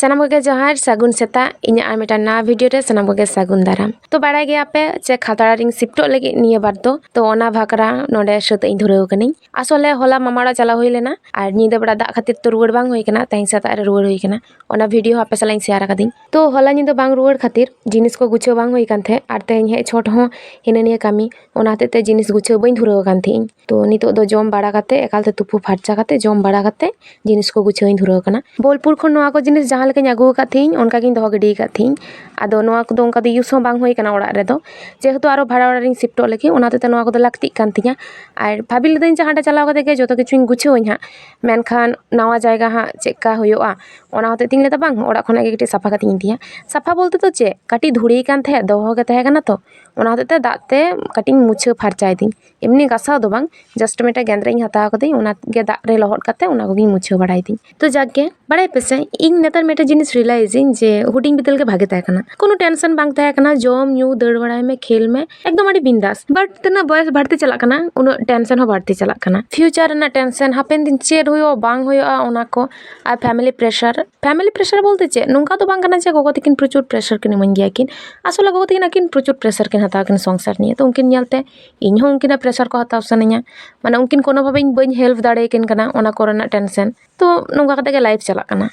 सानाम कोगे जोहार सागुन सेता इन आर मिटान ना वीडियो रे सानाम कोगे सागुन दाराम तो बाड़ाय गया पे जे खातड़ा रिंग शिफ्टो लगे निये बार तो ओना भाकरा नोडे सत इन धुरेव कनी आसले होला मामाड़ा चला हुई लेना आर नींदा बड़ा दाग खातिर तो रुवाड़ बांग हुई कना तेहें सेता रे रुवाड़ हुई कना ओना वीडियो आपे साला शेयर कदिन तो होला नींदा बांग रुवाड़ खातिर जिनिस को गुछाव बांग हुई कान थे आर तेहें हे छोट हो हिना निया कामी ओना हते ते जिनिस गुछाव बाई धुरेव कान थे तो नितो दो जम बाड़ा काते एकालते तुपु फारचा काते जम बाड़ा काते जिनिस को गुछाव इन धुरेव कना बोलपुर खन नोआ को जिनिस जहां लेके आगू का थी उनका गिन दो गिडी का थी आदो नोआ को दो उनका द यूज हो बांग होई कना ओड़ा रे दो जेहेतु आरो भाड़ा ओड़ा रिंग शिफ्टो लगी ओनाते ते नोआ को लाक्ति कान तिया आर भाबी लेदिन जहां चलाव कते के जतो किछु गुछाव हा मेनखान नवा जायगा हा चेका होयोआ ओना होते तिंग लेता बांग ओड़ा खना के साफा काती इंदिया साफा बोलते तो चे काटी धुड़ी कान थे दोहो के तहे कना तो ओना होते ते दाते काटी मुछे फारचाय दिन एमनी गासाव दो बांग जस्ट मेटा गेंद्रे हताव कते ओना गे दा रे लहट काते ओना को मुछे बाड़ाय दिन तो जाके बाड़ाय पेसे इन नेतार मेटा जिनिस रियलाइजिंग जे हुडिंग बितल के भागे तहे कोनो टेंशन बांग तहे कना जम न्यू दड़ बड़ाय में खेल में एकदम अड़ी बिंदास बट तना बयस बढ़ते चला कना उन टेंशन हो बढ़ते चला कना फ्यूचर ना टेंशन हापेन दिन चेड होयो बांग होयो ओना को आ फैमिली प्रेशर बोलते चे नुंका तो बांग कना चे गोगो तिकिन प्रचुर प्रेशर किन मन गया किन आसले गोगो तिकिन किन प्रचुर प्रेशर किन हताव किन संसार निये तो उनकिन नेलते इन हो उनकिन प्रेशर को हताव सनया माने उनकिन कोनो भाबे बइन हेल्प दाड़े किन कना ओना कोरोना टेंशन तो नुंका कते के लाइफ चला कना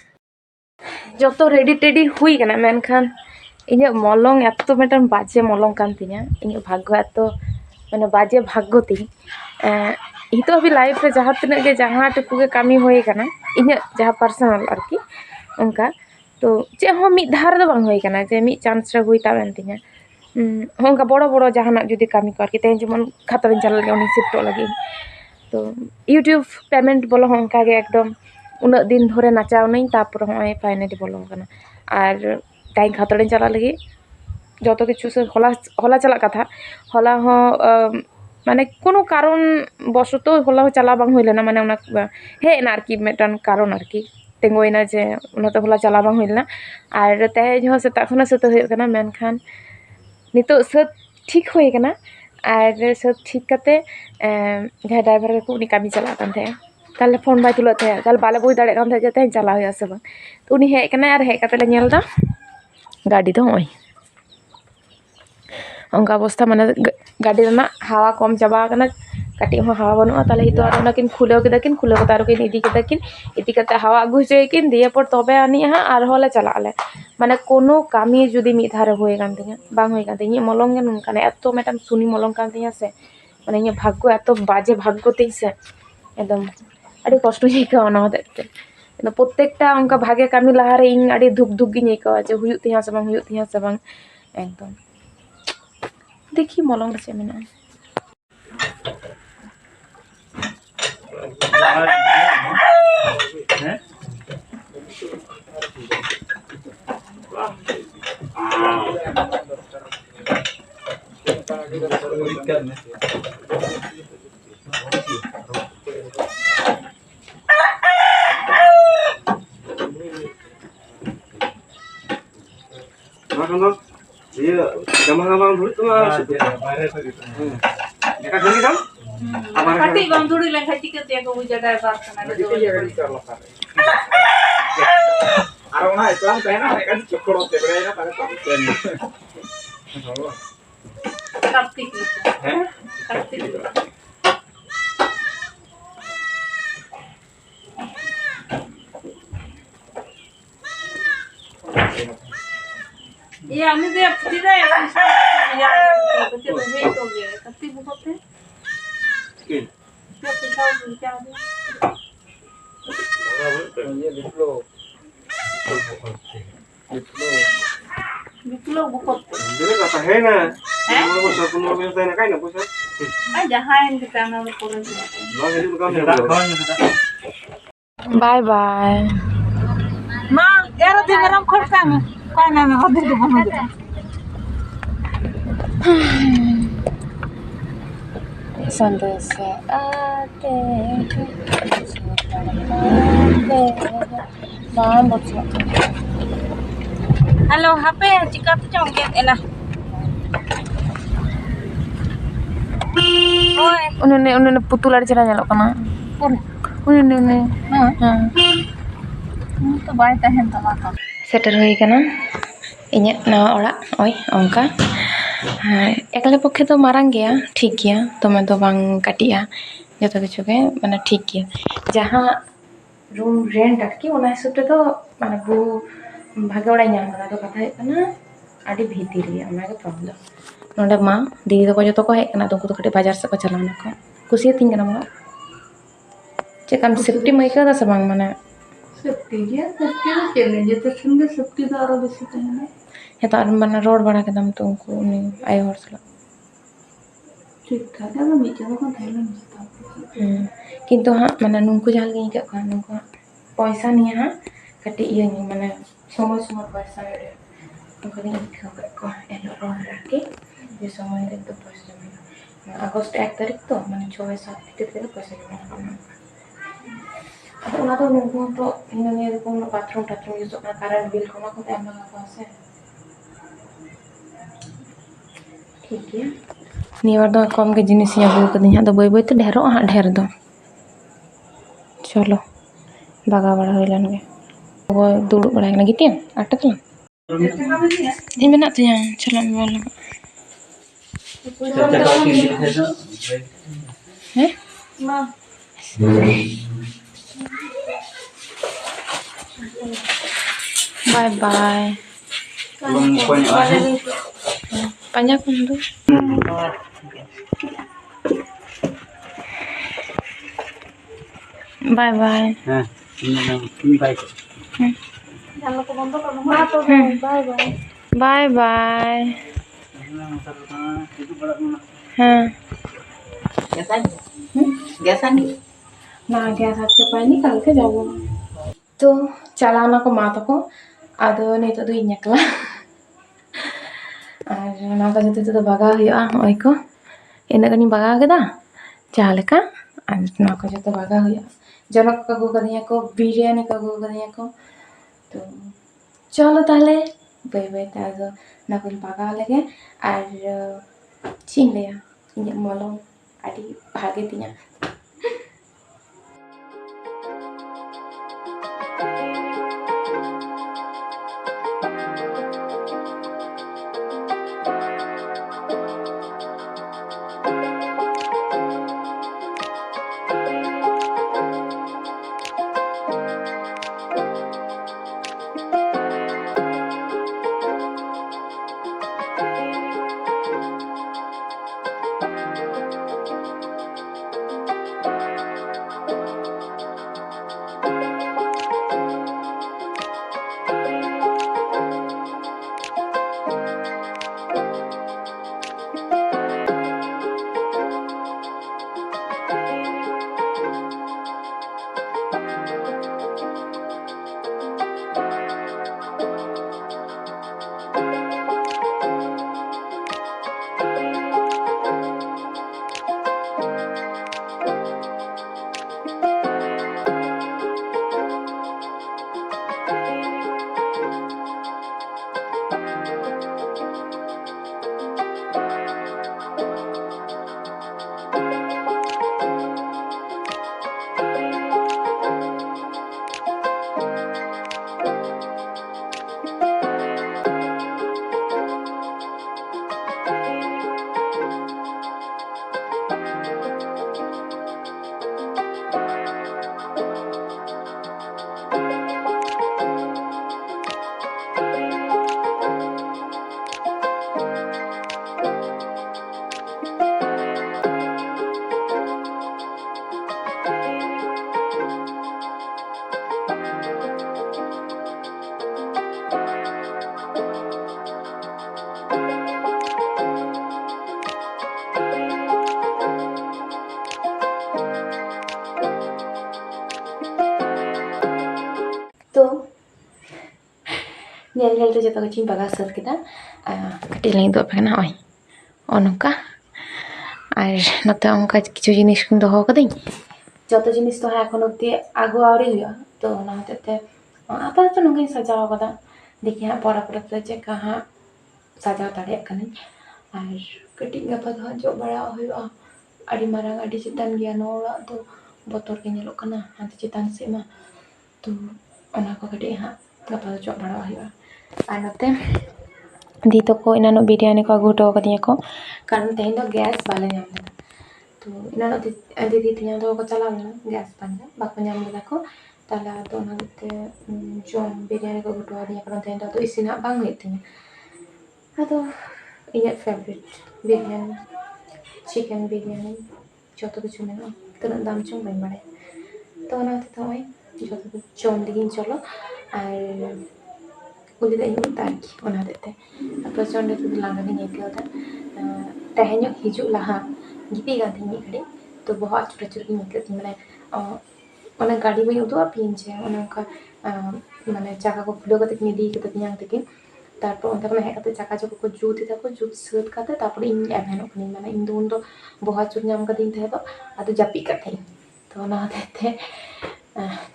जो तो रेडी टेडी हुई कना मेनखान इन मलंग एत मेटन बाजे मलंग कान तिया इन भाग्य एत माने बाजे भाग्य ती हितो भी लाइफ रे जहाँ तिना के जहाँ टुकु के कामी होई कना इन जहाँ पर्सनल आरकी उनका तो चे हो मिद धार दो बांग होई कना जे मिद चांस रे हुई तावेन तिया उनका बड़ो बड़ो जहाना जुदी कामी को आरकी तेन जेमन खातर चल लगे उनी शिफ्ट लगे तो यूट्यूब पेमेंट बोलो उनका के एकदम उना दिन धरे नाचाव नहीं तापर होय फाइनली बोलो कना आर टाइम खातड़े चला लगी जतो किछु से होला चला कथा होला हो माने कोनो कारण बसतो होला चला बांग होइले ना माने उना हे ना आरकी मेटन कारण आरकी तेंगोइना जे उना तो होला चला बांग होइले ना आर तहे जो सेता खना सेता होय कना मेनखान नितो सब ठीक होय कना आर सब ठीक कते जहां ड्राइवर को उनी कामी चला कान थे ताले फोन बाय तुला थे ताले बाले बोई दाड़े कान थे जते चला होया सब तो उनी हे कना आर हे कते ले नेल दा गाड़ी तो होय उनका अवस्था माने गाड़ी रे ना हवा कम चाबा कना काटी हो हवा बनुआ ताले हितो आर ना किन खुलेव के दकिन खुलेव के तारो किन इदी कते हवा अगु जे किन दिए पर तबे आनी हा आर होले चला आले माने कोनो कामी जुदी मि धारे होय कान तिया बांग होय कान तिया मलंग गे नुनका ने एतो मेटम सुनी मलंग कान तिया से माने इन भाग्य एतो बाजे भाग्य ती से एकदम अड़ी कष्ट ही का ना होते तो प्रत्येकटा उनका भागे कामी लहा रे इन अड़ी धुक धुक गिनी का जे हुयु तिया से बांग एकदम देखी मलंग से मिना iya gampang dulu tuh mas ya kan gini kan pati bang dulu lang hati ke tiang ko jaga bar kana do arong na itu lang pena kan cukup te berena pada pen kartik kartik iya আমি যে tidak ya ya betul betul itu ya tapi bukan Oke. ya tahu bisa Diplo bukan Jadi kata hena. Mau bosok mau bosok hena kain apa sih? aja hain kita mau kurang Lah jadi bukan. Bye bye ma era di meram khorta में काय ना मैं होदे के बना दे संदेश आते balm बच्चा हेलो hape चिका तो चंगे एला ओए उन्होंने पुतुल आड़ चला जालो कना उन्होंने तो बाय तहन तमा का सेटर हुई कना इᱧᱟᱹᱜ नवा ओड़ा ओय onka एकला पक्षे तो मारांग गया ठीक गया तोमे तो बांग काटिया जतो किछु के माने ठीक गया जहां रूम रेंट आरकी ओना हिसाब ते तो माने बु भागे ओड़ा ñam ना तो कथा है कना आडी भीतिर गया ओना के प्रॉब्लम नोंडे मा दीदी तो को जतो को है कना तो को कटे बाजार से को चलाना को कुसी थिंग कना मा चेकम सेफ्टी मैका दा सबंग माने सेफ्टी गया सेफ्टी तो चले जेते संगे सेफ्टी तो आरो बेसी तहना हे तो माने रोड बड़ा के दम तो उनको उनी आय हर सला ठीक ठाक है मी जगह को थैला नहीं किंतु हाँ माने नुनको जहां लगे के का नुनको पैसा नहीं हाँ कटे ये नहीं माने समय समय पैसा रे उनको नहीं खबर को एलो रोड रखे ये समय रे तो पैसा जमा अगस्त 1 तारीख तो माने 6-7 भीतर पैसा जमा करना अब उना तो नुनको तो इन ने को बाथरूम टाथरूम यूज करना करंट बिल को को एम लगा पासे ठीक है निवर दो कम के जिनिस या अगु कदिन हाँ तो बय बय तो ढेरो हाँ ढेर दो चलो बागा बड़ा होइलन गे वो दुड़ बड़ा ना गिटिया अटकला इन मेना तिया चलो मोबाइल हैं मां bye bye panjang dulu bye bye jangan ko bondo ko ma to bye bye bye bye हाँ गैस आनी ना गैस आज के पानी निकाल के जाओ तो चलाना को माता को आदो नहीं तो दुई निकला और ना का जते तो बागा हुआ ओय को इन गनी बागा केदा जहाँ लेका और ना का जते बागा हुआ जनक का गो कदिया को बिरयानी का गो कदिया को तो चलो ताले बय बय ताजो ना को बागा लगे और चीन लिया इन मलम आदि भागे तिया तो nyel nyel tuh jatuh kucing bagas kita kecil lagi tuh pengen oi onoka আর নতে অঙ্কা কিছু জিনিস কিন্তু দহ কাদিং যত জিনিস তো হ্যাঁ এখন অব্দি আগু আউরি হুয়া তো না হতে আপাতত নঙ্কাই সাজাও কাদা দেখি হ্যাঁ পরে পরে তো যে কাহা সাজাও দাঁড়িয়ে কানিং আর কটিং গাপা তো জব বাড়া হুয়া আড়ি মারাং আড়ি চিতান গিয়া নোড়া তো বতর কে ñelok kana hantu চিতান se ma তো অনা ko kadi ha ᱜᱟᱯᱟ ᱫᱚ ᱪᱚᱜ ᱵᱟᱲᱟ ᱦᱩᱭᱩᱜᱼᱟ ᱟᱨ ᱱᱚᱛᱮ ᱫᱤ ᱛᱟᱠᱚ ᱮᱱᱟᱱᱚᱜ ᱵᱤᱨᱭᱟᱱᱤ ᱠᱚ ᱟᱹᱜᱩ ᱦᱚᱴᱚ ᱠᱟᱫᱤᱧᱟ ᱠᱚ ᱠᱟᱨᱚᱱ ᱛᱮᱦᱮᱧ ᱫᱚ গ্যাস ᱵᱟᱞᱮ ᱧᱟᱢ ᱞᱮᱫᱟ ᱛᱚ ᱮᱱᱟᱱᱚᱜ ᱫᱤᱫᱤ ᱛᱮᱧᱟᱝ ᱛᱟᱠᱚ ᱠᱚ ᱪᱟᱞᱟᱣ ᱞᱮᱱᱟ গ্যাস ᱯᱟᱸᱡᱟ ᱵᱟᱠᱚ ᱧᱟᱢ ᱞᱮᱫᱟ ᱠᱚ ᱛᱟᱦᱞᱮ ᱟᱫᱚ ᱚᱱᱟ ᱦᱚᱛᱮᱡ ᱛᱮ ᱡᱚᱢ ᱵᱤᱨᱭᱟᱱᱤ ᱠᱚ ᱟᱹᱜᱩ ᱦᱚᱴᱚ ᱠᱟᱫᱤᱧᱟ ᱠᱟᱨᱚᱱ ᱛᱮᱦᱮᱧ ᱫᱚ ᱟᱫᱚ ᱤᱥᱤᱱ ᱦᱟᱸᱜ ᱵᱟᱝ ᱦᱩᱭᱩᱜ ᱛᱤᱧᱟ ᱟᱫᱚ ᱤᱧᱟᱹᱜ ᱯᱷᱮᱵᱟᱨᱤᱴ ᱵᱤᱨᱭᱟᱱᱤ চিকেন বিরিয়ানি যত কিছু মেনাᱜᱼᱟ ᱛᱤᱱᱟᱹᱜ ᱫᱟᱢ ᱪᱚᱝ ᱵᱟᱹᱧ ᱵᱟᱲᱟᱭᱟ ᱛᱚ ᱚᱱᱟ ᱦᱚᱛᱮᱡ ᱛᱮ ᱱᱚᱜᱼᱚᱭ ᱡᱚᱛᱚ ᱠᱤᱪᱷᱩ ᱡᱚᱢ ᱞᱟᱹᱜᱤᱫ ᱪᱚᱞᱚ ᱟᱨ ᱩᱞᱤ ᱫᱟᱜ ᱤᱧ ᱧᱩ ᱫᱟ ᱟᱨᱠᱤ ᱚᱱᱟ ᱦᱚᱛᱮᱡ ᱛᱮ ᱯᱨᱚᱪᱚᱱᱰᱚ ᱡᱩᱫᱤ ᱞᱟᱸᱜᱟ ᱜᱤᱧ ᱟᱹᱭᱠᱟᱹᱣᱫᱟ ᱛᱮᱦᱮᱧᱚᱜ ᱦᱤᱡᱩᱜ ᱞᱟᱦᱟ ᱜᱤᱛᱤᱡ ᱠᱟᱱ ᱛᱤᱧ ᱢᱤᱫ ᱜᱷᱟᱹᱲᱤᱡ ᱛᱚ ᱵᱚᱦᱚᱜ ᱟᱹᱪᱩᱨ ᱟᱹᱪᱩᱨ ᱜᱤᱧ ᱟᱹᱭᱠᱟᱹᱣ ᱛᱤᱧ ᱢᱟᱱᱮ ᱜᱟᱹᱰᱤ ᱵᱟᱹᱧ ᱩᱫᱩᱜ ᱟᱯᱮᱭᱟᱹᱧ ᱡᱮ ᱚᱱᱮ ᱚᱱᱠᱟ ᱢᱟᱱᱮ ᱪᱟᱠᱟ ᱠᱚ ᱠᱷᱩᱞᱟᱹᱣ ᱠᱟᱛᱮ ᱠᱤᱱ ᱤᱫᱤ ᱠᱟᱫᱟ ᱛᱤᱧᱟᱝ ᱛᱟᱹᱠᱤᱱ ᱛᱟᱨᱯᱚর ᱚᱱᱛᱮ ᱠᱷᱚᱱ ᱦᱮᱡ ᱠᱟᱛᱮ ᱪᱟᱠᱟ ᱪᱚᱠᱚ ᱠᱚ ᱡᱩᱛ ᱮᱫᱟᱠᱚ ᱡᱩᱛ ᱥᱟᱹᱛ ᱠᱟᱛᱮ ᱛᱟᱨᱯᱚᱨ ᱤᱧ ᱮᱵᱷᱮᱱᱚᱜ ᱠᱟᱹᱱᱟᱹᱧ ᱢᱟᱱᱮ ᱤᱧ ᱫᱚ ᱩᱱᱫᱚ ᱵᱚᱦᱚᱜ ᱟᱹᱪᱩᱨ ᱧᱟᱢ ᱠᱟᱫᱤᱧ ᱛᱟᱦᱮᱸ ᱫᱚ ᱟᱫᱚ ᱡᱟᱹᱯᱤᱫ ᱠᱟᱜ ᱛᱟᱦᱮᱸᱧ ᱛᱚ ᱚᱱᱟ ᱦᱚᱛᱮᱡ ᱛᱮ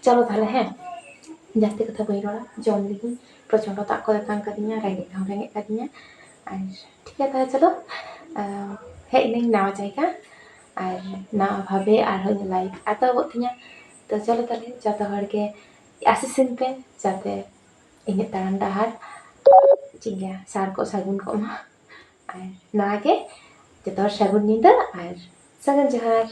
চলো তাহলে হ্যাঁ জাস্তি কথা বই রড়া জম লিগি প্রচণ্ড দাগ করে তাং কাদিnya রেঙᱮᱡ ᱦᱚᱸ ᱨᱮᱸᱜᱮᱡ ᱠᱟᱫᱤᱧᱟ আর ঠিক আছে তাহলে চলো ᱦᱮᱡ ᱱᱟᱹᱧ ᱱᱟᱣᱟ ᱡᱟᱭᱜᱟ ᱟᱨ ᱱᱟᱣᱟ ᱵᱷᱟᱵᱮ ᱟᱨᱦᱚᱸ ᱞᱟᱭᱤফ ᱮᱛᱚᱦᱚᱵᱚᱜ ᱛᱤᱧᱟ ᱛᱚ ᱪᱚᱞᱚ ᱛᱟᱦᱞᱮ ᱡᱚᱛᱚ ᱦᱚᱲ ᱜᱮ ᱟᱥᱤᱥᱤᱧ ᱯᱮ ᱡᱟᱛᱮ ᱤᱧᱟᱹᱜ ᱛᱟᱲᱟᱢ ᱰᱟᱦᱟᱨ ᱪᱮᱫ ᱤᱧ ᱞᱟᱹᱭᱟ ᱥᱟᱨ ᱠᱚᱜ ᱥᱟᱹᱜᱩᱱ ᱠᱚᱜ ᱢᱟ ᱟᱨ ᱱᱚᱣᱟ ᱜᱮ ᱡᱚᱛᱚ ᱦᱚᱲ ᱥᱟᱹᱜᱩᱱ ᱧᱤᱫᱟᱹ ᱟᱨ ᱥᱟᱹᱜᱩᱱ ᱡᱚᱦᱟᱨ